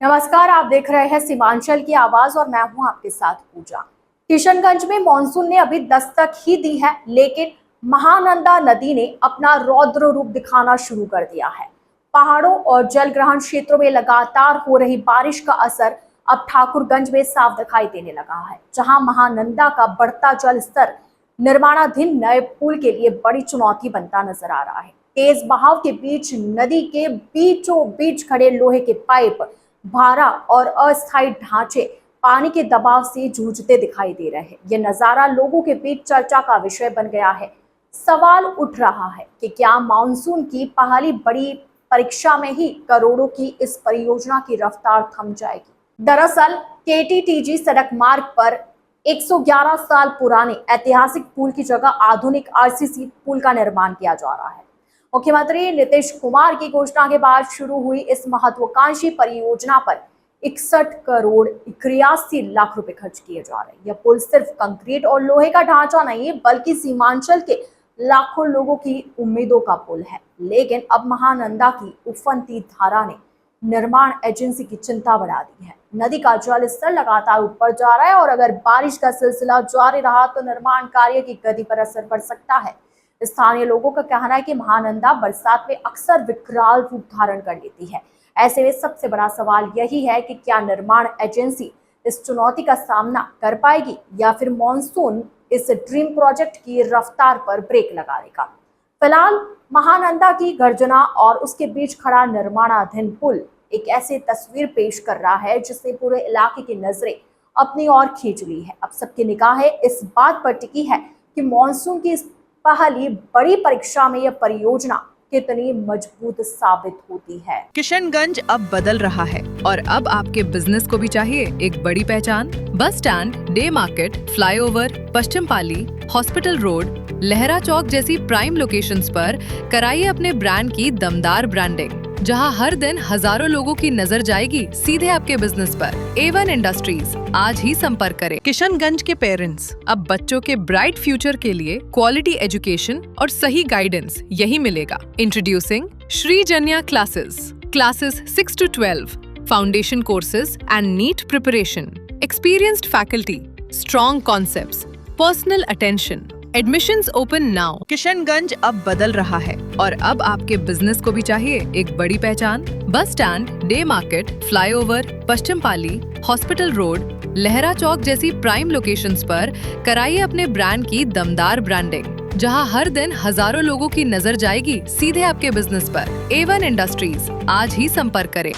नमस्कार, आप देख रहे हैं सीमांचल की आवाज और मैं हूं आपके साथ पूजा। किशनगंज में मानसून ने अभी दस्तक ही दी है, लेकिन महानंदा नदी ने अपना रौद्र रूप दिखाना शुरू कर दिया है। पहाड़ों और जलग्रहण क्षेत्रों में लगातार हो रही बारिश का असर अब ठाकुरगंज में साफ दिखाई देने लगा है, जहां महानंदा का बढ़ता जल स्तर निर्माणाधीन नए पुल के लिए बड़ी चुनौती बनता नजर आ रहा है। तेज बहाव के बीच नदी के बीचों बीच खड़े लोहे के पाइप, भारा और अस्थायी ढांचे पानी के दबाव से जूझते दिखाई दे रहे हैं। यह नजारा लोगों के बीच चर्चा का विषय बन गया है। सवाल उठ रहा है कि क्या मानसून की पहली बड़ी परीक्षा में ही करोड़ों की इस परियोजना की रफ्तार थम जाएगी। दरअसल केटीटीजी सड़क मार्ग पर 111 साल पुराने ऐतिहासिक पुल की जगह आधुनिक आरसीसी पुल का निर्माण किया जा रहा है। मुख्यमंत्री नीतीश कुमार की घोषणा के बाद शुरू हुई इस महत्वाकांक्षी परियोजना पर 61 करोड़ 81 लाख रुपए खर्च किए जा रहे हैं। यह पुल सिर्फ कंक्रीट और लोहे का ढांचा नहीं है, बल्कि सीमांचल के लाखों लोगों की उम्मीदों का पुल है। लेकिन अब महानंदा की उफनती धारा ने निर्माण एजेंसी की चिंता बढ़ा दी है। नदी का जल स्तर लगातार ऊपर जा रहा है और अगर बारिश का सिलसिला जारी रहा तो निर्माण कार्य की गति पर असर पड़ सकता है। स्थानीय लोगों का कहना है कि महानंदा बरसात में अक्सर विकराल रूप धारण कर लेती है। ऐसे में सबसे बड़ा सवाल यही है कि क्या निर्माण एजेंसी इस चुनौती का सामना कर पाएगी या फिर मॉनसून इस ड्रीम प्रोजेक्ट की रफ्तार पर ब्रेक लगा देगा। फिलहाल महानंदा की गर्जना और उसके बीच खड़ा निर्माणाधीन पुल एक ऐसी तस्वीर पेश कर रहा है जिसने पूरे इलाके की नजरें अपनी ओर खींच ली है। अब सबकी निगाहें इस बात पर टिकी है कि मॉनसून की पहली बड़ी परीक्षा में यह परियोजना कितनी मजबूत साबित होती है। किशनगंज अब बदल रहा है और अब आपके बिजनेस को भी चाहिए एक बड़ी पहचान। Bus stand, day market, flyover, Paschim Pali, hospital road, Lahra Chowk जैसी प्राइम लोकेशंस पर कराइए अपने ब्रांड की दमदार ब्रांडिंग, जहां हर दिन हजारों लोगों की नजर जाएगी सीधे आपके बिजनेस पर। A1 इंडस्ट्रीज, आज ही संपर्क करें। किशनगंज के पेरेंट्स, अब बच्चों के ब्राइट फ्यूचर के लिए क्वालिटी एजुकेशन और सही गाइडेंस यही मिलेगा। Introducing Shri Janya classes 6 to 12, foundation courses and NEET preparation, experienced faculty, strong concepts, personal attention. Admissions open now. Kishanganj अब बदल रहा है और अब आपके बिजनेस को भी चाहिए एक बड़ी पहचान। Bus stand, day market, flyover, Paschim Pali, hospital road, Lahra Chowk जैसी प्राइम लोकेशंस पर कराइए अपने ब्रांड की दमदार ब्रांडिंग, जहां हर दिन हजारों लोगों की नजर जाएगी सीधे आपके बिजनेस पर। A1 इंडस्ट्रीज, आज ही संपर्क करें।